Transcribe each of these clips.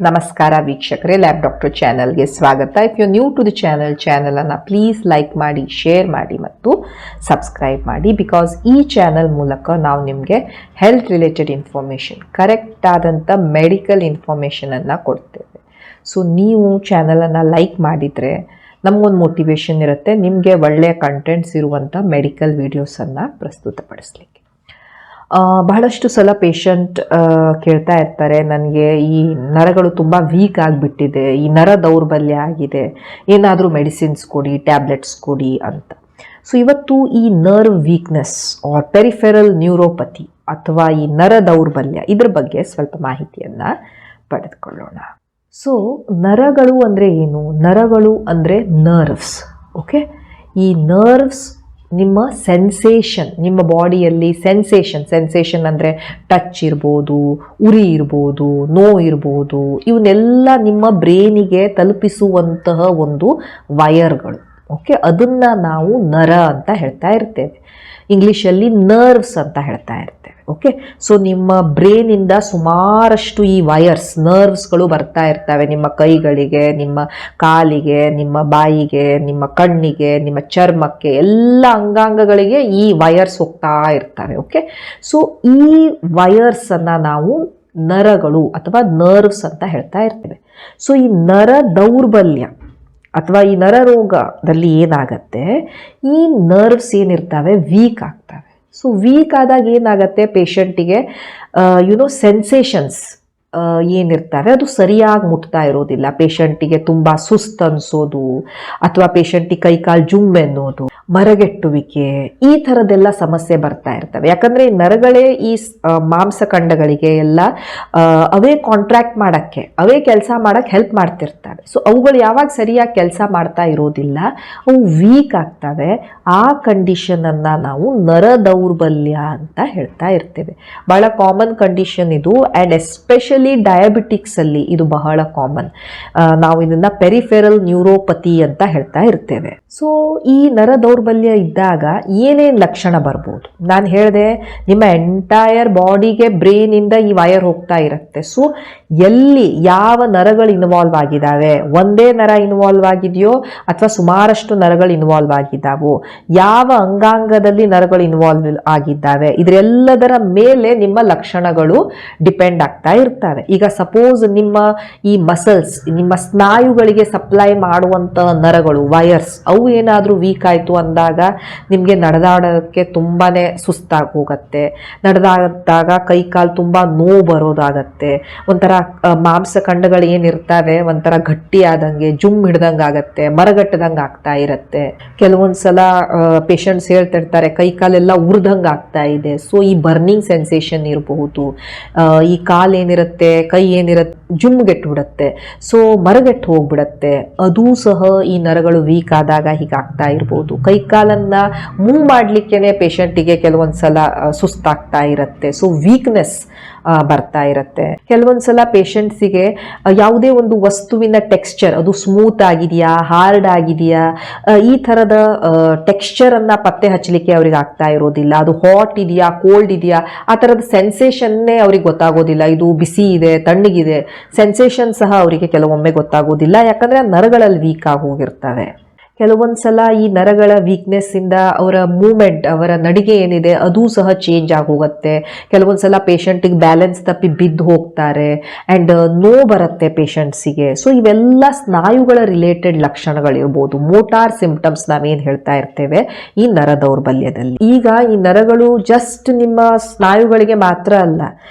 ನಮಸ್ಕಾರ ವೀಕ್ಷಕರೇ, lab doctor ಚಾನಲ್ಗೆ ಸ್ವಾಗತ. If you new to the ಚಾನಲನ್ನು ಪ್ಲೀಸ್ ಲೈಕ್ ಮಾಡಿ, ಶೇರ್ ಮಾಡಿ ಮತ್ತು ಸಬ್ಸ್ಕ್ರೈಬ್ ಮಾಡಿ. ಬಿಕಾಸ್ ಈ ಚಾನಲ್ ಮೂಲಕ ನಾವು ನಿಮಗೆ ಹೆಲ್ತ್ ರಿಲೇಟೆಡ್ ಇನ್ಫಾರ್ಮೇಷನ್, ಕರೆಕ್ಟ್ ಆದಂಥ ಮೆಡಿಕಲ್ ಇನ್ಫಾರ್ಮೇಷನನ್ನು ಕೊಡ್ತೇವೆ. ಸೊ ನೀವು ಚಾನಲನ್ನು ಲೈಕ್ ಮಾಡಿದರೆ ನಮಗೊಂದು ಮೋಟಿವೇಶನ್ ಇರುತ್ತೆ ನಿಮಗೆ ಒಳ್ಳೆಯ ಕಂಟೆಂಟ್ಸ್ ಇರುವಂಥ ಮೆಡಿಕಲ್ ವಿಡಿಯೋಸನ್ನು ಪ್ರಸ್ತುತಪಡಿಸ್ಲಿಕ್ಕೆ. ಬಹಳಷ್ಟು ಸಲ ಪೇಷಂಟ್ ಕೇಳ್ತಾ ಇರ್ತಾರೆ, ನನಗೆ ಈ ನರಗಳು ತುಂಬ ವೀಕ್ ಆಗಿಬಿಟ್ಟಿದೆ, ಈ ನರ ದೌರ್ಬಲ್ಯ ಆಗಿದೆ, ಏನಾದರೂ ಮೆಡಿಸಿನ್ಸ್ ಕೊಡಿ, ಟ್ಯಾಬ್ಲೆಟ್ಸ್ ಕೊಡಿ ಅಂತ. ಸೊ ಇವತ್ತು ಈ nerve weakness or peripheral neuropathy ಅಥವಾ ಈ ನರ ದೌರ್ಬಲ್ಯ ಇದ್ರ ಬಗ್ಗೆ ಸ್ವಲ್ಪ ಮಾಹಿತಿಯನ್ನು ಪಡೆದುಕೊಳ್ಳೋಣ. ಸೊ ನರಗಳು ಅಂದರೆ ಏನು? ನರಗಳು ಅಂದರೆ ನರ್ವ್ಸ್. ಓಕೆ, ಈ ನರ್ವ್ಸ್ ನಿಮ್ಮ ಸೆನ್ಸೇಷನ್, ನಿಮ್ಮ ಬಾಡಿಯಲ್ಲಿ ಸೆನ್ಸೇಷನ್ ಅಂದರೆ ಟಚ್ ಇರ್ಬೋದು, ಉರಿ ಇರ್ಬೋದು, ನೋವು ಇರ್ಬೋದು, ಇವನ್ನೆಲ್ಲ ನಿಮ್ಮ ಬ್ರೈನಿಗೆ ತಲುಪಿಸುವಂತಹ ಒಂದು ವಯರ್ಗಳು. ಓಕೆ, ಅದನ್ನು ನಾವು ನರ ಅಂತ ಹೇಳ್ತಾ ಇರ್ತೇವೆ, ಇಂಗ್ಲೀಷಲ್ಲಿ ನರ್ವ್ಸ್ ಅಂತ ಹೇಳ್ತಾ ಇರ್ತೇವೆ. ಓಕೆ, ಸೊ ನಿಮ್ಮ ಬ್ರೈನಿಂದ ಸುಮಾರಷ್ಟು ಈ ವಯರ್ಸ್, ನರ್ವ್ಸ್ಗಳು ಬರ್ತಾ ಇರ್ತವೆ ನಿಮ್ಮ ಕೈಗಳಿಗೆ, ನಿಮ್ಮ ಕಾಲಿಗೆ, ನಿಮ್ಮ ಬಾಯಿಗೆ, ನಿಮ್ಮ ಕಣ್ಣಿಗೆ, ನಿಮ್ಮ ಚರ್ಮಕ್ಕೆ, ಎಲ್ಲ ಅಂಗಾಂಗಗಳಿಗೆ ಈ ವಯರ್ಸ್ ಹೋಗ್ತಾ ಇರ್ತವೆ. ಓಕೆ, ಸೊ ಈ ವಯರ್ಸನ್ನು ನಾವು ನರಗಳು ಅಥವಾ ನರ್ವ್ಸ್ ಅಂತ ಹೇಳ್ತಾ ಇರ್ತೇವೆ. ಸೊ ಈ ನರ ದೌರ್ಬಲ್ಯ ಅಥವಾ ಈ ನರರೋಗದಲ್ಲಿ ಏನಾಗತ್ತೆ, ಈ ನರ್ವ್ಸ್ ಏನಿರ್ತವೆ ವೀಕ್ ಆಗ್ತವೆ. ಸೊ ವೀಕ್ ಆದಾಗ ಏನಾಗುತ್ತೆ, ಪೇಷಂಟಿಗೆ ಸೆನ್ಸೇಷನ್ಸ್ ಏನಿರ್ತವೆ ಅದು ಸರಿಯಾಗಿ ಮುಟ್ತಾ ಇರೋದಿಲ್ಲ. ಪೇಷಂಟಿಗೆ ತುಂಬ ಸುಸ್ತು ಅನಿಸೋದು, ಅಥವಾ ಪೇಷಂಟಿಗೆ ಕೈಕಾಲು ಜುಮ್ ಎನ್ನೋದು, ಮರಗೆಟ್ಟುವಿಕೆ, ಈ ಥರದ್ದೆಲ್ಲ ಸಮಸ್ಯೆ ಬರ್ತಾ ಇರ್ತವೆ. ಯಾಕಂದರೆ ಈ ನರಗಳೇ ಈ ಮಾಂಸಖಂಡಗಳಿಗೆ ಎಲ್ಲ ಅವೇ ಕಾಂಟ್ರಾಕ್ಟ್ ಮಾಡೋಕ್ಕೆ, ಅವೇ ಕೆಲಸ ಮಾಡೋಕ್ಕೆ ಹೆಲ್ಪ್ ಮಾಡ್ತಿರ್ತವೆ. ಸೊ ಅವುಗಳು ಯಾವಾಗ ಸರಿಯಾಗಿ ಕೆಲಸ ಮಾಡ್ತಾ ಇರೋದಿಲ್ಲ, ಅವು ವೀಕ್ ಆಗ್ತವೆ. ಆ ಕಂಡೀಷನನ್ನು ನಾವು ನರ ದೌರ್ಬಲ್ಯ ಅಂತ ಹೇಳ್ತಾ ಇರ್ತೇವೆ. ಭಾಳ ಕಾಮನ್ ಕಂಡೀಷನ್ ಇದು, ಆ್ಯಂಡ್ ಎಸ್ಪೆಷಲಿ ಡಯಾಬಿಟಿಕ್ಸಲ್ಲಿ ಇದು ಬಹಳ ಕಾಮನ್. ನಾವು ಇದನ್ನು ಪೆರಿಫೆರಲ್ ನ್ಯೂರೋಪತಿ ಅಂತ ಹೇಳ್ತಾ ಇರ್ತೇವೆ. ಸೊ ಈ ನರ ದೌರ್ಬಲ್ಯ ಇದ್ದಾಗ ಏನೇನು ಲಕ್ಷಣ ಬರ್ಬೋದು? ನಾನು ಹೇಳಿದೆ, ನಿಮ್ಮ ಎಂಟೈರ್ ಬಾಡಿಗೆ ಬ್ರೈನಿಂದ ಈ ವಯರ್ ಹೋಗ್ತಾ ಇರುತ್ತೆ. ಸೊ ಎಲ್ಲಿ ಯಾವ ನರಗಳು ಇನ್ವಾಲ್ವ್ ಆಗಿದ್ದಾವೆ, ಒಂದೇ ನರ ಇನ್ವಾಲ್ವ್ ಆಗಿದೆಯೋ ಅಥವಾ ಸುಮಾರಷ್ಟು ನರಗಳು ಇನ್ವಾಲ್ವ್ ಆಗಿದ್ದಾವೋ, ಯಾವ ಅಂಗಾಂಗದಲ್ಲಿ ನರಗಳು ಇನ್ವಾಲ್ವ್ ಆಗಿದ್ದಾವೆ, ಇದರೆಲ್ಲದರ ಮೇಲೆ ನಿಮ್ಮ ಲಕ್ಷಣಗಳು ಡಿಪೆಂಡ್ ಆಗ್ತಾ ಇರ್ತವೆ. ಈಗ ಸಪೋಸ್ ನಿಮ್ಮ ಈ ಮಸಲ್ಸ್, ನಿಮ್ಮ ಸ್ನಾಯುಗಳಿಗೆ ಸಪ್ಲೈ ಮಾಡುವಂಥ ನರಗಳು, ವಯರ್ಸ್, ಅವು ಏನಾದರೂ ವೀಕ್ ಆಯಿತು ಅಂದಾಗ ನಿಮಗೆ ನಡೆದಾಡೋಕ್ಕೆ ತುಂಬಾ ಸುಸ್ತಾಗಿ ಹೋಗುತ್ತೆ. ನಡೆದಾದಾಗ ಕೈಕಾಲು ತುಂಬ ನೋವು ಬರೋದಾಗತ್ತೆ. ಒಂಥರ ಮಾಂಸಖಂಡಗಳು ಏನಿರ್ತವೆ ಒಂಥರ ಗಟ್ಟಿಯಾದಂಗೆ, ಜುಮ್ ಹಿಡ್ದಂಗೆ ಆಗತ್ತೆ, ಮರಗಟ್ಟದಂಗೆ ಆಗ್ತಾ ಇರುತ್ತೆ. ಕೆಲವೊಂದು ಸಲ ಪೇಷಂಟ್ಸ್ ಹೇಳ್ತಿರ್ತಾರೆ ಕೈಕಾಲೆಲ್ಲ ಉರಿದಂಗೆ ಆಗ್ತಾ ಇದೆ. ಸೊ ಈ ಬರ್ನಿಂಗ್ ಸೆನ್ಸೇಷನ್ ಇರಬಹುದು. ಈ ಕಾಲು ಏನಿರುತ್ತೆ, ಕೈ ಏನಿರುತ್ತೆ ಜುಮ್ಗೆಟ್ಟು ಬಿಡುತ್ತೆ, ಸೊ ಮರಗೆಟ್ಟು ಹೋಗ್ಬಿಡತ್ತೆ. ಅದೂ ಸಹ ಈ ನರಗಳು ವೀಕ್ ಆದಾಗ ಹೀಗಾಗ್ತಾ ಇರ್ಬೋದು. ಕೈಕಾಲನ್ನು ಮೂವ್ ಮಾಡಲಿಕ್ಕೇ ಪೇಷಂಟಿಗೆ ಕೆಲವೊಂದು ಸಲ ಸುಸ್ತಾಗ್ತಾ ಇರುತ್ತೆ. ಸೊ ವೀಕ್ನೆಸ್ ಬರ್ತಾ ಇರುತ್ತೆ. ಕೆಲವೊಂದು ಸಲ ಪೇಷಂಟ್ಸಿಗೆ ಯಾವುದೇ ಒಂದು ವಸ್ತುವಿನ ಟೆಕ್ಸ್ಚರ್, ಅದು ಸ್ಮೂತ್ ಆಗಿದೆಯಾ, ಹಾರ್ಡ್ ಆಗಿದೆಯಾ, ಈ ಥರದ ಟೆಕ್ಸ್ಚರನ್ನು ಪತ್ತೆ ಹಚ್ಚಲಿಕ್ಕೆ ಅವ್ರಿಗೆ ಆಗ್ತಾ ಇರೋದಿಲ್ಲ. ಅದು ಹಾಟ್ ಇದೆಯಾ, ಕೋಲ್ಡ್ ಇದೆಯಾ, ಆ ಥರದ ಸೆನ್ಸೇಷನ್ನೇ ಅವ್ರಿಗೆ ಗೊತ್ತಾಗೋದಿಲ್ಲ. ಇದು ಬಿಸಿ ಇದೆ, ತಣ್ಣಗಿದೆ, ಸೆನ್ಸೇಷನ್ ಸಹ ಅವರಿಗೆ ಕೆಲವೊಮ್ಮೆ ಗೊತ್ತಾಗೋದಿಲ್ಲ. ಯಾಕಂದರೆ ಆ ನರಗಳಲ್ಲಿ ವೀಕ್ ಆಗಿ ಹೋಗಿರ್ತವೆ. ಕೆಲವೊಂದು ಸಲ ಈ ನರಗಳ ವೀಕ್ನೆಸ್ಸಿಂದ ಅವರ ಮೂಮೆಂಟ್, ಅವರ ನಡಿಗೆ ಏನಿದೆ ಅದೂ ಸಹ ಚೇಂಜ್ ಆಗಿ ಹೋಗುತ್ತೆ. ಕೆಲವೊಂದು ಸಲ ಪೇಷಂಟಿಗೆ ಬ್ಯಾಲೆನ್ಸ್ ತಪ್ಪಿ ಬಿದ್ದು ಹೋಗ್ತಾರೆ, ಆ್ಯಂಡ್ ನೋವು ಬರುತ್ತೆ ಪೇಷಂಟ್ಸಿಗೆ. ಸೊ ಇವೆಲ್ಲ ಸ್ನಾಯುಗಳ ರಿಲೇಟೆಡ್ ಲಕ್ಷಣಗಳಿರ್ಬೋದು, ಮೋಟಾರ್ ಸಿಂಪ್ಟಮ್ಸ್ ನಾವೇನು ಹೇಳ್ತಾ ಇರ್ತೇವೆ ಈ ನರ ದೌರ್ಬಲ್ಯದಲ್ಲಿ. ಈಗ ಈ ನರಗಳು ಜಸ್ಟ್ ನಿಮ್ಮ ಸ್ನಾಯುಗಳಿಗೆ ಮಾತ್ರ ಅಲ್ಲ,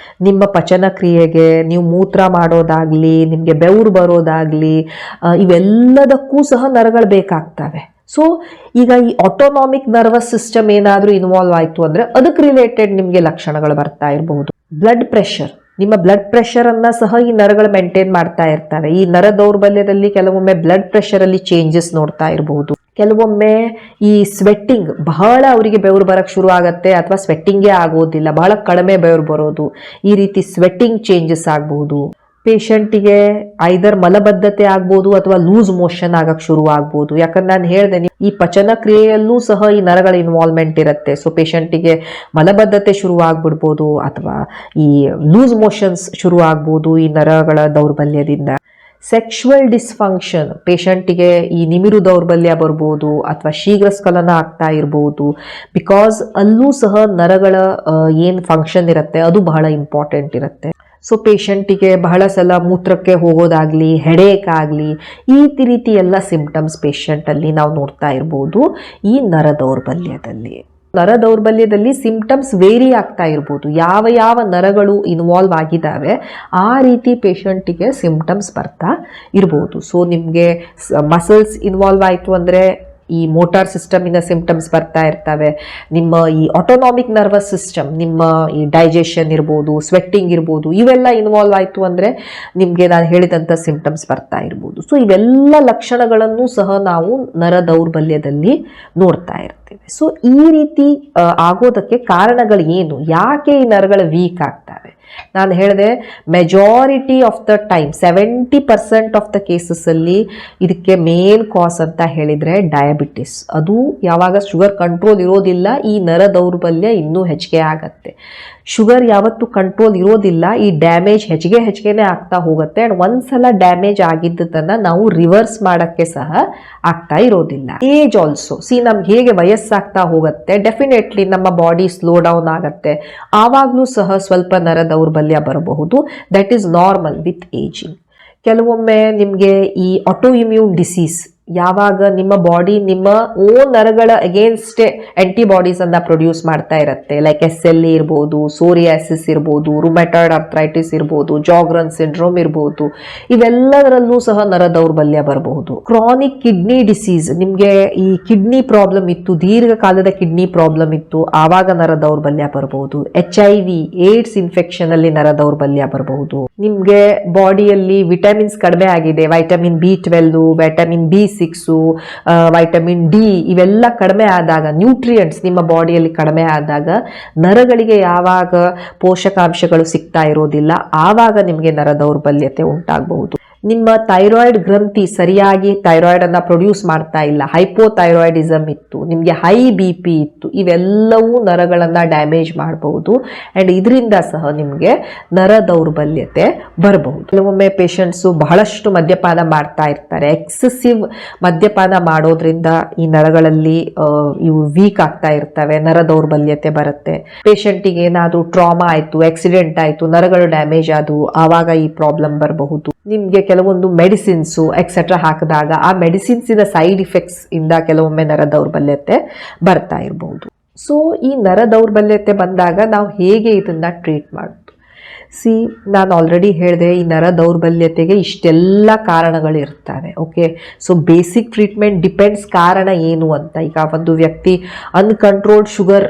ನಿಮ್ಮ ಪಚನ ಕ್ರಿಯೆಗೆ, ನೀವು ಮೂತ್ರ ಮಾಡೋದಾಗಲಿ, ನಿಮಗೆ ಬೆವರು ಬರೋದಾಗಲಿ, ಇವೆಲ್ಲದಕ್ಕೂ ಸಹ ನರಗಳು ಬೇಕಾಗ್ತವೆ. ಸೊ ಈಗ ಈ ಆಟೋನಾಮಿಕ್ ನರ್ವಸ್ ಸಿಸ್ಟಮ್ ಏನಾದರೂ ಇನ್ವಾಲ್ವ್ ಆಯಿತು ಅಂದರೆ ಅದಕ್ಕೆ ರಿಲೇಟೆಡ್ ನಿಮಗೆ ಲಕ್ಷಣಗಳು ಬರ್ತಾ ಇರಬಹುದು. ಬ್ಲಡ್ ಪ್ರೆಷರ್, ನಿಮ್ಮ ಬ್ಲಡ್ ಪ್ರೆಷರನ್ನು ಸಹ ಈ ನರಗಳು ಮೇಂಟೈನ್ ಮಾಡ್ತಾ ಇರ್ತವೆ. ಈ ನರ ದೌರ್ಬಲ್ಯದಲ್ಲಿ ಕೆಲವೊಮ್ಮೆ ಬ್ಲಡ್ ಪ್ರೆಷರಲ್ಲಿ ಚೇಂಜಸ್ ನೋಡ್ತಾ ಇರಬಹುದು. ಕೆಲವೊಮ್ಮೆ ಈ ಸ್ವೆಟ್ಟಿಂಗ್, ಬಹಳ ಅವರಿಗೆ ಬೆವರು ಬರೋಕ್ಕೆ ಶುರು ಆಗುತ್ತೆ, ಅಥವಾ ಸ್ವೆಟ್ಟಿಂಗೇ ಆಗೋದಿಲ್ಲ, ಬಹಳ ಕಡಿಮೆ ಬೆವರು ಬರೋದು, ಈ ರೀತಿ ಸ್ವೆಟ್ಟಿಂಗ್ ಚೇಂಜಸ್ ಆಗಬಹುದು. ಪೇಷಂಟಿಗೆ ಐದರ್ ಮಲಬದ್ಧತೆ ಆಗ್ಬೋದು ಅಥವಾ ಲೂಸ್ ಮೋಷನ್ ಆಗಕ್ಕೆ ಶುರು ಆಗ್ಬೋದು. ಯಾಕಂದ್ರೆ ನಾನು ಹೇಳ್ದೆ, ಈ ಪಚನ ಕ್ರಿಯೆಯಲ್ಲೂ ಸಹ ಈ ನರಗಳ ಇನ್ವಾಲ್ವ್ಮೆಂಟ್ ಇರುತ್ತೆ. ಸೊ ಪೇಷಂಟಿಗೆ ಮಲಬದ್ಧತೆ ಶುರು ಆಗ್ಬಿಡ್ಬೋದು ಅಥವಾ ಈ ಲೂಸ್ ಮೋಷನ್ಸ್ ಶುರು ಆಗ್ಬೋದು ಈ ನರಗಳ ದೌರ್ಬಲ್ಯದಿಂದ. ಸೆಕ್ಷುವಲ್ ಡಿಸ್ಫಂಕ್ಷನ್, ಪೇಷಂಟಿಗೆ ಈ ನಿಮಿರು ದೌರ್ಬಲ್ಯ ಬರ್ಬೋದು ಅಥವಾ ಶೀಘ್ರ ಸ್ಖಲನ ಆಗ್ತಾ ಇರ್ಬೋದು. ಬಿಕಾಸ್ ಅಲ್ಲೂ ಸಹ ನರಗಳ ಏನು ಫಂಕ್ಷನ್ ಇರುತ್ತೆ ಅದು ಬಹಳ ಇಂಪಾರ್ಟೆಂಟ್ ಇರುತ್ತೆ. ಸೊ ಪೇಷಂಟಿಗೆ ಬಹಳ ಸಲ ಮೂತ್ರಕ್ಕೆ ಹೋಗೋದಾಗ್ಲಿ, ಹೆಡೇಕ್ ಆಗಲಿ, ಈ ರೀತಿ ಎಲ್ಲ ಸಿಂಪ್ಟಮ್ಸ್ ಪೇಷಂಟಲ್ಲಿ ನಾವು ನೋಡ್ತಾ ಇರ್ಬೋದು ಈ ನರ ದೌರ್ಬಲ್ಯದಲ್ಲಿ ಸಿಂಪ್ಟಮ್ಸ್ ವೇರಿ ಆಗ್ತಾ ಇರ್ಬೋದು. ಯಾವ ಯಾವ ನರಗಳು ಇನ್ವಾಲ್ವ್ ಆಗಿದ್ದಾವೆ ಆ ರೀತಿ ಪೇಷಂಟಿಗೆ ಸಿಂಪ್ಟಮ್ಸ್ ಬರ್ತಾ ಇರ್ಬೋದು. ಸೊ ನಿಮಗೆ ಮಸಲ್ಸ್ ಇನ್ವಾಲ್ವ್ ಆಯಿತು ಅಂದರೆ ಈ ಮೋಟಾರ್ ಸಿಸ್ಟಮಿನ ಸಿಂಪ್ಟಮ್ಸ್ ಬರ್ತಾ ಇರ್ತವೆ. ನಿಮ್ಮ ಈ ಆಟೋನಾಮಿಕ್ ನರ್ವಸ್ ಸಿಸ್ಟಮ್, ನಿಮ್ಮ ಈ ಡೈಜೆಷನ್ ಇರ್ಬೋದು, ಸ್ವೆಟ್ಟಿಂಗ್ ಇರ್ಬೋದು, ಇವೆಲ್ಲ ಇನ್ವಾಲ್ವ್ ಆಯಿತು ಅಂದರೆ ನಿಮಗೆ ನಾನು ಹೇಳಿದಂಥ ಸಿಂಪ್ಟಮ್ಸ್ ಬರ್ತಾ ಇರ್ಬೋದು. ಸೊ ಇವೆಲ್ಲ ಲಕ್ಷಣಗಳನ್ನು ಸಹ ನಾವು ನರ ದೌರ್ಬಲ್ಯದಲ್ಲಿ ನೋಡ್ತಾ ಇರ್ತೇವೆ. ಸೊ ಈ ರೀತಿ ಆಗೋದಕ್ಕೆ ಕಾರಣಗಳು ಏನು, ಯಾಕೆ ಈ ನರಗಳು ವೀಕ್ ಆಗ್ತವೆ? ನಾನು ಹೇಳಿದೆ, majority of the time 70% of the ಕೇಸಸ್ಸಲ್ಲಿ ಇದಕ್ಕೆ ಮೇನ್ ಕಾಸ್ ಅಂತ ಹೇಳಿದರೆ ಡಯಾಬಿಟಿಸ್. ಅದು ಯಾವಾಗ ಶುಗರ್ ಕಂಟ್ರೋಲ್ ಇರೋದಿಲ್ಲ ಈ ನರ ದೌರ್ಬಲ್ಯ ಇನ್ನೂ ಹೆಚ್ಚಿಗೆ ಆಗತ್ತೆ. ಶುಗರ್ ಯಾವತ್ತು ಕಂಟ್ರೋಲ್ ಇರೋದಿಲ್ಲ, ಈ ಡ್ಯಾಮೇಜ್ ಹೆಚ್ಚಿಗೆನೇ ಆಗ್ತಾ ಹೋಗುತ್ತೆ. ಆ್ಯಂಡ್ ಒಂದ್ಸಲ ಡ್ಯಾಮೇಜ್ ಆಗಿದ್ದನ್ನು ನಾವು ರಿವರ್ಸ್ ಮಾಡೋಕ್ಕೆ ಸಹ ಆಗ್ತಾ ಇರೋದಿಲ್ಲ. ಏಜ್ ಆಲ್ಸೋ, ನಮ್ಗೆ ಹೇಗೆ ವಯಸ್ಸಾಗ್ತಾ ಹೋಗುತ್ತೆ ಡೆಫಿನೆಟ್ಲಿ ನಮ್ಮ ಬಾಡಿ ಸ್ಲೋ ಡೌನ್ ಆಗುತ್ತೆ. ಆವಾಗಲೂ ಸಹ ಸ್ವಲ್ಪ ನರ ದೌರ್ಬಲ್ಯ ಬರಬಹುದು. That is normal with ageing. ಕೆಲವೊಮ್ಮೆ ನಿಮಗೆ ಈ ಆಟೋ ಇಮ್ಯೂನ್ ಡಿಸೀಸ್, ಯಾವಾಗ ನಿಮ್ಮ ಬಾಡಿ ನಿಮ್ಮ ಓನ್ ನರಗಳ ಅಗೇನ್ಸ್ಟೇ ಆಂಟಿಬಾಡೀಸ್ ಅನ್ನ ಪ್ರೊಡ್ಯೂಸ್ ಮಾಡ್ತಾ ಇರುತ್ತೆ. ಲೈಕ್ SLE ಇರ್ಬೋದು, ಸೋರಿಯಾಸಿಸ್ ಇರ್ಬೋದು, ರುಮೆಟಾಯ್ಡ್ ಆರ್ಥ್ರೈಟಿಸ್ ಇರ್ಬೋದು, ಜಾಗ್ರನ್ ಸಿಂಡ್ರೋಮ್ ಇರ್ಬೋದು, ಇವೆಲ್ಲದರಲ್ಲೂ ಸಹ ನರ ದೌರ್ಬಲ್ಯ ಬರಬಹುದು. ಕ್ರಾನಿಕ್ ಕಿಡ್ನಿ ಡಿಸೀಸ್, ನಿಮಗೆ ಈ ಕಿಡ್ನಿ ಪ್ರಾಬ್ಲಮ್ ಇತ್ತು, ದೀರ್ಘಕಾಲದ ಕಿಡ್ನಿ ಪ್ರಾಬ್ಲಮ್ ಇತ್ತು, ಆವಾಗ ನರ ದೌರ್ಬಲ್ಯ ಬರಬಹುದು. HIV ಏಡ್ಸ್ ಇನ್ಫೆಕ್ಷನ್ ಅಲ್ಲಿ ನರ ದೌರ್ಬಲ್ಯ ಬರಬಹುದು. ನಿಮಗೆ ಬಾಡಿಯಲ್ಲಿ ವಿಟಮಿನ್ಸ್ ಕಡಿಮೆ ಆಗಿದೆ, vitamin B12, vitamin B6, vitamin D ಇವೆಲ್ಲ ಕಡಿಮೆ ಆದಾಗ, ನ್ಯೂಟ್ರಿಯೆಂಟ್ಸ್ ನಿಮ್ಮ ಬಾಡಿಯಲ್ಲಿ ಕಡಿಮೆ ಆದಾಗ, ನರಗಳಿಗೆ ಯಾವಾಗ ಪೋಷಕಾಂಶಗಳು ಸಿಗ್ತಾ ಇರೋದಿಲ್ಲ ಆವಾಗ ನಿಮಗೆ ನರ ದೌರ್ಬಲ್ಯತೆ ಉಂಟಾಗಬಹುದು. ನಿಮ್ಮ ಥೈರಾಯ್ಡ್ ಗ್ರಂಥಿ ಸರಿಯಾಗಿ ಥೈರಾಯ್ಡ್ ಅನ್ನ ಪ್ರೊಡ್ಯೂಸ್ ಮಾಡ್ತಾ ಇಲ್ಲ, ಹೈಪೋಥೈರಾಯ್ಡಿಸಮ್ ಇತ್ತು, ನಿಮಗೆ ಹೈ BP ಇತ್ತು, ಇವೆಲ್ಲವೂ ನರಗಳನ್ನ ಡ್ಯಾಮೇಜ್ ಮಾಡಬಹುದು. ಅಂಡ್ ಇದರಿಂದ ಸಹ ನಿಮಗೆ ನರ ದೌರ್ಬಲ್ಯತೆ ಬರಬಹುದು. ಕೆಲವೊಮ್ಮೆ ಪೇಷಂಟ್ಸು ಬಹಳಷ್ಟು ಮದ್ಯಪಾನ ಮಾಡ್ತಾ ಇರ್ತಾರೆ. ಎಕ್ಸೆಸಿವ್ ಮದ್ಯಪಾನ ಮಾಡೋದ್ರಿಂದ ಈ ನರಗಳಲ್ಲಿ ಇವು ವೀಕ್ ಆಗ್ತಾ ಇರ್ತವೆ, ನರ ದೌರ್ಬಲ್ಯತೆ ಬರುತ್ತೆ. ಪೇಷಂಟಿಗೆ ಏನಾದರೂ ಟ್ರಾಮಾ ಆಯಿತು, ಆಕ್ಸಿಡೆಂಟ್ ಆಯಿತು, ನರಗಳು ಡ್ಯಾಮೇಜ್ ಆದವು, ಆವಾಗ ಈ ಪ್ರಾಬ್ಲಮ್ ಬರಬಹುದು. ನಿಮಗೆ ಕೆಲವೊಂದು ಮೆಡಿಸಿನ್ಸು ಎಕ್ಸೆಟ್ರಾ ಹಾಕಿದಾಗ ಆ ಮೆಡಿಸಿನ್ಸಿನ ಸೈಡ್ ಇಫೆಕ್ಟ್ಸ್ ಇಂದ ಕೆಲವೊಮ್ಮೆ ನರ ದೌರ್ಬಲ್ಯತೆ ಬರ್ತಾ ಇರಬಹುದು. ಸೊ ಈ ನರ ದೌರ್ಬಲ್ಯತೆ ಬಂದಾಗ ನಾವು ಹೇಗೆ ಇದನ್ನ ಟ್ರೀಟ್ ಮಾಡೋದು? ನಾನು ಆಲ್ರೆಡಿ ಹೇಳಿದೆ, ಈ ನರ ದೌರ್ಬಲ್ಯತೆಗೆ ಇಷ್ಟೆಲ್ಲ ಕಾರಣಗಳಿರ್ತವೆ. Okay, so basic treatment depends ಕಾರಣ ಏನು ಅಂತ. ಈಗ ಒಂದು ವ್ಯಕ್ತಿ ಅನ್ಕಂಟ್ರೋಲ್ಡ್ ಶುಗರ್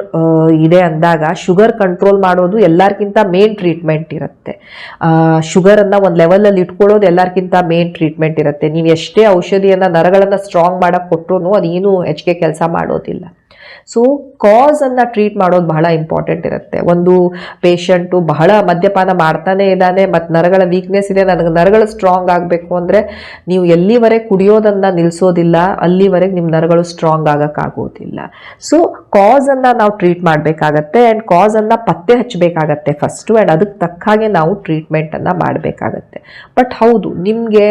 ಇದೆ ಅಂದಾಗ ಶುಗರ್ ಕಂಟ್ರೋಲ್ ಮಾಡೋದು ಎಲ್ಲರಿಗಿಂತ ಮೇನ್ ಟ್ರೀಟ್ಮೆಂಟ್ ಇರುತ್ತೆ. ಶುಗರನ್ನು ಒಂದು ಲೆವೆಲಲ್ಲಿ ಇಟ್ಕೊಳ್ಳೋದು ಎಲ್ಲರಿಗಿಂತ ಮೇನ್ ಟ್ರೀಟ್ಮೆಂಟ್ ಇರುತ್ತೆ. ನೀವು ಎಷ್ಟೇ ಔಷಧಿಯನ್ನು ನರಗಳನ್ನು ಸ್ಟ್ರಾಂಗ್ ಮಾಡೋಕ್ಕೆ ಕೊಟ್ಟರು ಅದೇನು ಹೆಚ್ಚಿಗೆ ಕೆಲಸ ಮಾಡೋದಿಲ್ಲ. ಸೊ ಕಾಸ್ ಅನ್ನ ಟ್ರೀಟ್ ಮಾಡೋದು ಬಹಳ ಇಂಪಾರ್ಟೆಂಟ್ ಇರುತ್ತೆ. ಒಂದು ಪೇಷಂಟು ಬಹಳ ಮದ್ಯಪಾನ ಮಾಡ್ತಾನೆ ಇದ್ದಾನೆ ಮತ್ತು ನರಗಳ ವೀಕ್ನೆಸ್ ಇದೆ, ನನಗೆ ನರಗಳು ಸ್ಟ್ರಾಂಗ್ ಆಗಬೇಕು ಅಂದರೆ ನೀವು ಎಲ್ಲಿವರೆಗೆ ಕುಡಿಯೋದನ್ನು ನಿಲ್ಲಿಸೋದಿಲ್ಲ ಅಲ್ಲಿವರೆಗೆ ನಿಮ್ಮ ನರಗಳು ಸ್ಟ್ರಾಂಗ್ ಆಗೋಕ್ಕಾಗೋದಿಲ್ಲ. ಸೊ ಕಾಸನ್ನು ನಾವು ಟ್ರೀಟ್ ಮಾಡಬೇಕಾಗತ್ತೆ ಆ್ಯಂಡ್ ಕಾಸನ್ನು ಪತ್ತೆ ಹಚ್ಚಬೇಕಾಗತ್ತೆ ಫಸ್ಟು, ಆ್ಯಂಡ್ ಅದಕ್ಕೆ ತಕ್ಕ ಹಾಗೆ ನಾವು ಟ್ರೀಟ್ಮೆಂಟನ್ನು ಮಾಡಬೇಕಾಗತ್ತೆ. ಬಟ್ ಹೌದು, ನಿಮಗೆ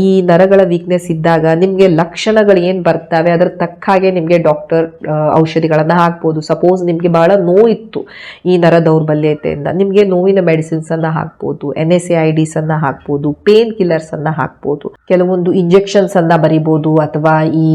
ಈ ನರಗಳ ವೀಕ್ನೆಸ್ ಇದ್ದಾಗ ನಿಮಗೆ ಲಕ್ಷಣಗಳು ಏನು ಬರ್ತವೆ ಅದರ ತಕ್ಕ ಹಾಗೆ ನಿಮಗೆ ಡಾಕ್ಟರ್ ಔಷಧಿಗಳನ್ನು ಹಾಕ್ಬೋದು. ಸಪೋಸ್ ನಿಮಗೆ ಬಹಳ ನೋವಿತ್ತು ಈ ನರ ದೌರ್ಬಲ್ಯತೆಯಿಂದ, ನಿಮಗೆ ನೋವಿನ ಮೆಡಿಸಿನ್ಸ್ ಅನ್ನ ಹಾಕ್ಬೋದು, NSAIDs ಅನ್ನ ಹಾಕ್ಬೋದು, ಪೇನ್ ಕಿಲ್ಲರ್ಸ್ ಅನ್ನ ಹಾಕ್ಬೋದು, ಕೆಲವೊಂದು ಇಂಜೆಕ್ಷನ್ಸ್ ಅನ್ನ ಬರಿಬೋದು, ಅಥವಾ ಈ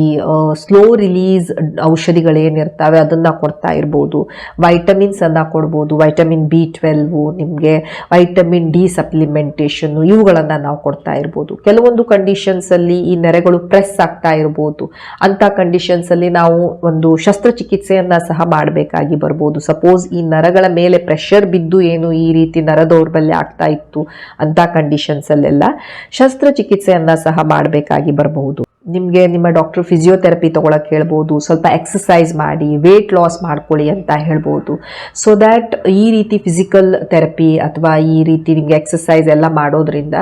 ಸ್ಲೋ ರಿಲೀಸ್ ಔಷಧಿಗಳೇನಿರ್ತವೆ ಅದನ್ನ ಕೊಡ್ತಾ ಇರ್ಬೋದು. ವೈಟಮಿನ್ಸ್ ಅನ್ನ ಕೊಡ್ಬೋದು, ವೈಟಮಿನ್ B12, ನಿಮಗೆ ವೈಟಮಿನ್ D ಸಪ್ಲಿಮೆಂಟೇಷನ್, ಇವುಗಳನ್ನ ನಾವು ಕೊಡ್ತಾ ಇರ್ಬೋದು. ಕೆಲವೊಂದು ಕಂಡೀಷನ್ಸ್ ಅಲ್ಲಿ ಈ ನರಗಳು ಪ್ರೆಸ್ ಆಗ್ತಾ ಇರ್ಬೋದು, ಅಂತ ಕಂಡೀಷನ್ಸ್ ಅಲ್ಲಿ ನಾವು ಒಂದು ಶಸ್ತ್ರಚಿಕಿತ್ಸೆಯನ್ನ ಸಹ ಮಾಡಬೇಕಾಗಿ ಬರ್ಬೋದು. ಸಪೋಸ್ ಈ ನರಗಳ ಮೇಲೆ ಪ್ರೆಷರ್ ಬಿದ್ದು ಏನು ಈ ರೀತಿ ನರ ದೌರ್ಬಲ್ಯ ಆಗ್ತಾ ಇತ್ತು ಅಂತ ಕಂಡೀಷನ್ಸ್ ಅಲ್ಲೆಲ್ಲ ಶಸ್ತ್ರಚಿಕಿತ್ಸೆಯನ್ನ ಸಹ ಮಾಡಬೇಕಾಗಿ ಬರಬಹುದು. ನಿಮಗೆ ನಿಮ್ಮ ಡಾಕ್ಟರ್ ಫಿಸಿಯೋಥೆರಪಿ ತೊಗೊಳಕ್ಕೆ ಹೇಳ್ಬೋದು, ಸ್ವಲ್ಪ ಎಕ್ಸಸೈಸ್ ಮಾಡಿ, ವೇಟ್ ಲಾಸ್ ಮಾಡ್ಕೊಳ್ಳಿ ಅಂತ ಹೇಳ್ಬೋದು. ಸೊ ದ್ಯಾಟ್ ಈ ರೀತಿ ಫಿಸಿಕಲ್ ಥೆರಪಿ ಅಥವಾ ಈ ರೀತಿ ನಿಮಗೆ ಎಕ್ಸಸೈಸ್ ಎಲ್ಲ ಮಾಡೋದ್ರಿಂದ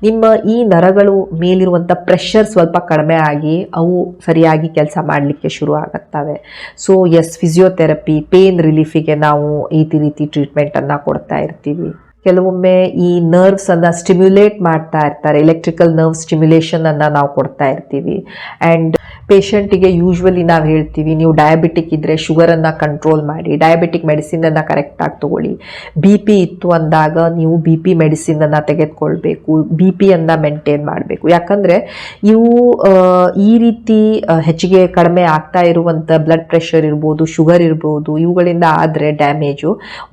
ನಿಮ್ಮ ಈ ನರಗಳು ಮೇಲಿರುವಂಥ ಪ್ರೆಷರ್ ಸ್ವಲ್ಪ ಕಡಿಮೆ ಆಗಿ ಅವು ಸರಿಯಾಗಿ ಕೆಲಸ ಮಾಡಲಿಕ್ಕೆ ಶುರು ಆಗುತ್ತವೆ. ಸೊ ಎಸ್, ಫಿಸಿಯೋಥೆರಪಿ ಪೇನ್ ರಿಲೀಫಿಗೆ ನಾವು ಈ ರೀತಿ ಟ್ರೀಟ್ಮೆಂಟನ್ನು ಕೊಡ್ತಾ ಇರ್ತೀವಿ. ಕೆಲವೊಮ್ಮೆ ಈ ನರ್ವ್ಸ್ ಅನ್ನ ಸ್ಟಿಮ್ಯುಲೇಟ್ ಮಾಡ್ತಾ ಇರ್ತಾರೆ, ಎಲೆಕ್ಟ್ರಿಕಲ್ ನರ್ವ್ ಸ್ಟಿಮ್ಯುಲೇಷನ್ ಅನ್ನ ನಾವು ಕೊಡ್ತಾ ಇರ್ತೀವಿ. ಆ್ಯಂಡ್ ಪೇಷಂಟಿಗೆ ಯೂಶ್ವಲಿ ನಾವು ಹೇಳ್ತೀವಿ, ನೀವು ಡಯಾಬಿಟಿಕ್ ಇದ್ದರೆ ಶುಗರನ್ನು ಕಂಟ್ರೋಲ್ ಮಾಡಿ, ಡಯಾಬಿಟಿಕ್ ಮೆಡಿಸಿನನ್ನು ಕರೆಕ್ಟಾಗಿ ತೊಗೊಳ್ಳಿ. ಬಿ ಪಿ ಇತ್ತು ಅಂದಾಗ ನೀವು ಬಿ ಪಿ ಮೆಡಿಸಿನನ್ನು ತೆಗೆದುಕೊಳ್ಬೇಕು, ಬಿ ಪಿಯನ್ನು ಮೇಂಟೈನ್ ಮಾಡಬೇಕು. ಯಾಕಂದರೆ ಇವು ಈ ರೀತಿ ಹೆಚ್ಚಿಗೆ ಕಡಿಮೆ ಆಗ್ತಾ ಇರುವಂಥ ಬ್ಲಡ್ ಪ್ರೆಷರ್ ಇರ್ಬೋದು, ಶುಗರ್ ಇರ್ಬೋದು, ಇವುಗಳಿಂದ ಆದರೆ ಡ್ಯಾಮೇಜು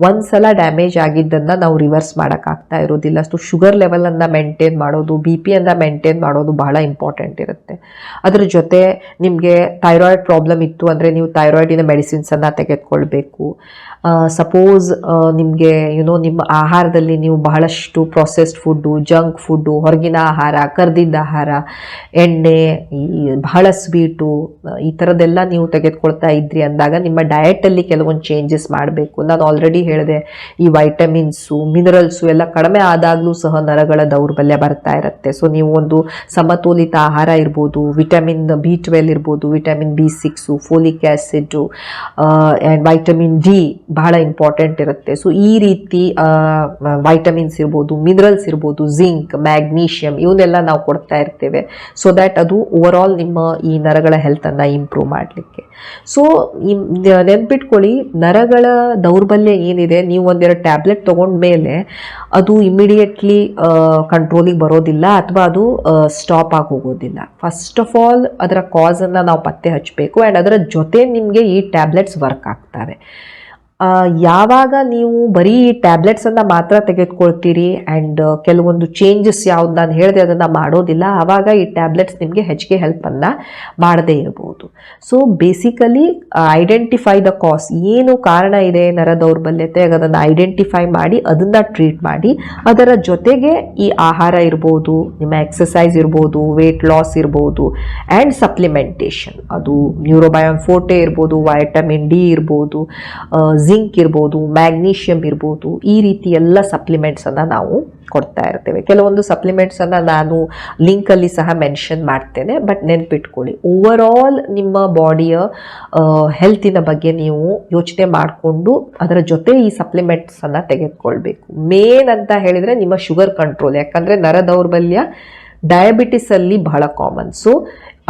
ಒಂದು ಸಲ ಡ್ಯಾಮೇಜ್ ಆಗಿದ್ದನ್ನು ನಾವು ರಿವರ್ಸ್ ಮಾಡೋಕ್ಕಾಗ್ತಾ ಇರೋದಿಲ್ಲ. ಸೊ ಶುಗರ್ ಲೆವೆಲನ್ನು ಮೇಂಟೈನ್ ಮಾಡೋದು, ಬಿ ಪಿಯನ್ನು ಮೇಂಟೈನ್ ಮಾಡೋದು ಬಹಳ ಇಂಪಾರ್ಟೆಂಟ್ ಇರುತ್ತೆ. ಅದ್ರ ಜೊತೆ ನಿಮಗೆ ಥೈರಾಯ್ಡ್ ಪ್ರಾಬ್ಲಮ್ ಇತ್ತು ಅಂದರೆ ನೀವು ಥೈರಾಯ್ಡಿನ ಮೆಡಿಸಿನ್ಸನ್ನು ತೆಗೆದುಕೊಳ್ಬೇಕು. ಸಪೋಸ್ ನಿಮಗೆ ನಿಮ್ಮ ಆಹಾರದಲ್ಲಿ ನೀವು ಬಹಳಷ್ಟು ಪ್ರೊಸೆಸ್ಡ್ ಫುಡ್ಡು, ಜಂಕ್ ಫುಡ್ಡು, ಹೊರಗಿನ ಆಹಾರ, ಕರ್ದಿದ್ದ ಆಹಾರ, ಎಣ್ಣೆ, ಈ ಬಹಳ ಸ್ವೀಟು, ಈ ಥರದ್ದೆಲ್ಲ ನೀವು ತೆಗೆದುಕೊಳ್ತಾ ಇದ್ರಿ ಅಂದಾಗ ನಿಮ್ಮ ಡಯಟಲ್ಲಿ ಕೆಲವೊಂದು ಚೇಂಜಸ್ ಮಾಡಬೇಕು. ನಾನು ಆಲ್ರೆಡಿ ಹೇಳಿದೆ, ಈ ವೈಟಮಿನ್ಸು, ಮಿನರಲ್ಸು ಎಲ್ಲ ಕಡಿಮೆ ಆದಾಗಲೂ ಸಹ ನರಗಳ ದೌರ್ಬಲ್ಯ ಬರ್ತಾ ಇರುತ್ತೆ. ಸೊ ನೀವು ಒಂದು ಸಮತೋಲಿತ ಆಹಾರ ಇರ್ಬೋದು, ವಿಟಮಿನ್ B12 ಇರ್ಬೋದು, vitamin B6, folic acid and vitamin D ಬಹಳ ಇಂಪಾರ್ಟೆಂಟ್ ಇರುತ್ತೆ. ಸೊ ಈ ರೀತಿ ವೈಟಮಿನ್ಸ್ ಇರ್ಬೋದು, ಮಿನರಲ್ಸ್ ಇರ್ಬೋದು, ಜಿಂಕ್, ಮ್ಯಾಗ್ನೀಷಿಯಮ್ ಇವನ್ನೆಲ್ಲ ನಾವು ಕೊಡ್ತಾ ಇರ್ತೇವೆ. ಸೊ ದ್ಯಾಟ್ ಅದು ಓವರ್ ಆಲ್ ನಿಮ್ಮ ಈ ನರಗಳ ಹೆಲ್ತನ್ನು ಇಂಪ್ರೂವ್ ಮಾಡಲಿಕ್ಕೆ. ಸೊ ನೆನ್ಪಿಟ್ಕೊಳ್ಳಿ, ನರಗಳ ದೌರ್ಬಲ್ಯ ಏನಿದೆ, ನೀವು ಒಂದೆರಡು ಟ್ಯಾಬ್ಲೆಟ್ ತೊಗೊಂಡ್ಮೇಲೆ ಅದು ಇಮಿಡಿಯೇಟ್ಲಿ ಕಂಟ್ರೋಲಿಗೆ ಬರೋದಿಲ್ಲ ಅಥವಾ ಅದು ಸ್ಟಾಪ್ ಆಗಿ ಹೋಗೋದಿಲ್ಲ. ಫಸ್ಟ್ ಆಫ್ ಆಲ್ ಅದರ ಕಾಸನ್ನು ನಾವು ಪತ್ತೆ ಹಚ್ಚಬೇಕು. ಆ್ಯಂಡ್ ಅದರ ಜೊತೆ ನಿಮಗೆ ಈ ಟ್ಯಾಬ್ಲೆಟ್ಸ್ ವರ್ಕ್ ಆಗ್ತವೆ. ಯಾವಾಗ ನೀವು ಬರೀ ಈ ಟ್ಯಾಬ್ಲೆಟ್ಸನ್ನು ಮಾತ್ರ ತೆಗೆದುಕೊಳ್ತೀರಿ ಆ್ಯಂಡ್ ಕೆಲವೊಂದು ಚೇಂಜಸ್ ಯಾವ್ದು ನಾನು ಹೇಳಿದೆ ಅದನ್ನು ಮಾಡೋದಿಲ್ಲ, ಆವಾಗ ಈ ಟ್ಯಾಬ್ಲೆಟ್ಸ್ ನಿಮಗೆ ಹೆಚ್ಚಿಗೆ ಹೆಲ್ಪನ್ನು ಮಾಡದೇ ಇರ್ಬೋದು. ಸೊ ಬೇಸಿಕಲಿ ಐಡೆಂಟಿಫೈ ದ ಕಾಸ್, ಏನು ಕಾರಣ ಇದೆ ನರ ದೌರ್ಬಲ್ಯತೆ, ಅದನ್ನು ಐಡೆಂಟಿಫೈ ಮಾಡಿ ಅದನ್ನು ಟ್ರೀಟ್ ಮಾಡಿ. ಅದರ ಜೊತೆಗೆ ಈ ಆಹಾರ ಇರ್ಬೋದು, ನಿಮ್ಮ ಎಕ್ಸಸೈಸ್ ಇರ್ಬೋದು, ವೇಟ್ ಲಾಸ್ ಇರ್ಬೋದು, ಆ್ಯಂಡ್ ಸಪ್ಲಿಮೆಂಟೇಷನ್, ಅದು ನ್ಯೂರೋಬಯೋನ್ ಫೋರ್ಟೆ ಇರ್ಬೋದು, ವೈಟಮಿನ್ ಡಿ ಇರ್ಬೋದು, ಜಿಂಕ್ ಇರ್ಬೋದು, ಮ್ಯಾಗ್ನೀಷಿಯಮ್ ಇರ್ಬೋದು, ಈ ರೀತಿ ಎಲ್ಲ ಸಪ್ಲಿಮೆಂಟ್ಸನ್ನು ನಾವು ಕೊಡ್ತಾ ಇರ್ತೇವೆ. ಕೆಲವೊಂದು ಸಪ್ಲಿಮೆಂಟ್ಸನ್ನು ನಾನು ಲಿಂಕಲ್ಲಿ ಸಹ ಮೆನ್ಷನ್ ಮಾಡ್ತೇನೆ. ಬಟ್ ನೆನ್ಪಿಟ್ಕೊಳ್ಳಿ, ಓವರ್ ಆಲ್ ನಿಮ್ಮ ಬಾಡಿಯ ಹೆಲ್ತಿನ ಬಗ್ಗೆ ನೀವು ಯೋಚನೆ ಮಾಡಿಕೊಂಡು ಅದರ ಜೊತೆ ಈ ಸಪ್ಲಿಮೆಂಟ್ಸನ್ನು ತೆಗೆದುಕೊಳ್ಬೇಕು. ಮೇನ್ ಅಂತ ಹೇಳಿದರೆ ನಿಮ್ಮ ಶುಗರ್ ಕಂಟ್ರೋಲ್, ಯಾಕಂದರೆ ನರ ದೌರ್ಬಲ್ಯ ಡಯಾಬಿಟಿಸಲ್ಲಿ ಬಹಳ common. So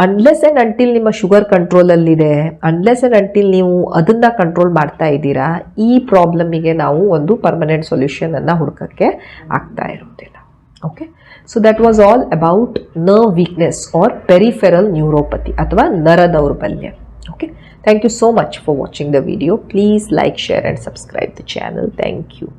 unless and until ನಿಮ್ಮ ಶುಗರ್ ಕಂಟ್ರೋಲಲ್ಲಿದೆ, ಅನ್ಲೆಸ್ ಆ್ಯಂಡ್ ಅಂಟಿಲ್ ನೀವು ಅದನ್ನು ಕಂಟ್ರೋಲ್ ಮಾಡ್ತಾ ಇದ್ದೀರಾ, ಈ ಪ್ರಾಬ್ಲಮಿಗೆ ನಾವು ಒಂದು ಪರ್ಮನೆಂಟ್ ಸೊಲ್ಯೂಷನನ್ನು ಹುಡುಕಕ್ಕೆ ಆಗ್ತಾ ಇರೋದಿಲ್ಲ. Okay, so that was all about nerve weakness or peripheral neuropathy ಅಥವಾ ನರ ದೌರ್ಬಲ್ಯ. Okay, thank you so much for watching the video. Please like, share and subscribe the channel. Thank you.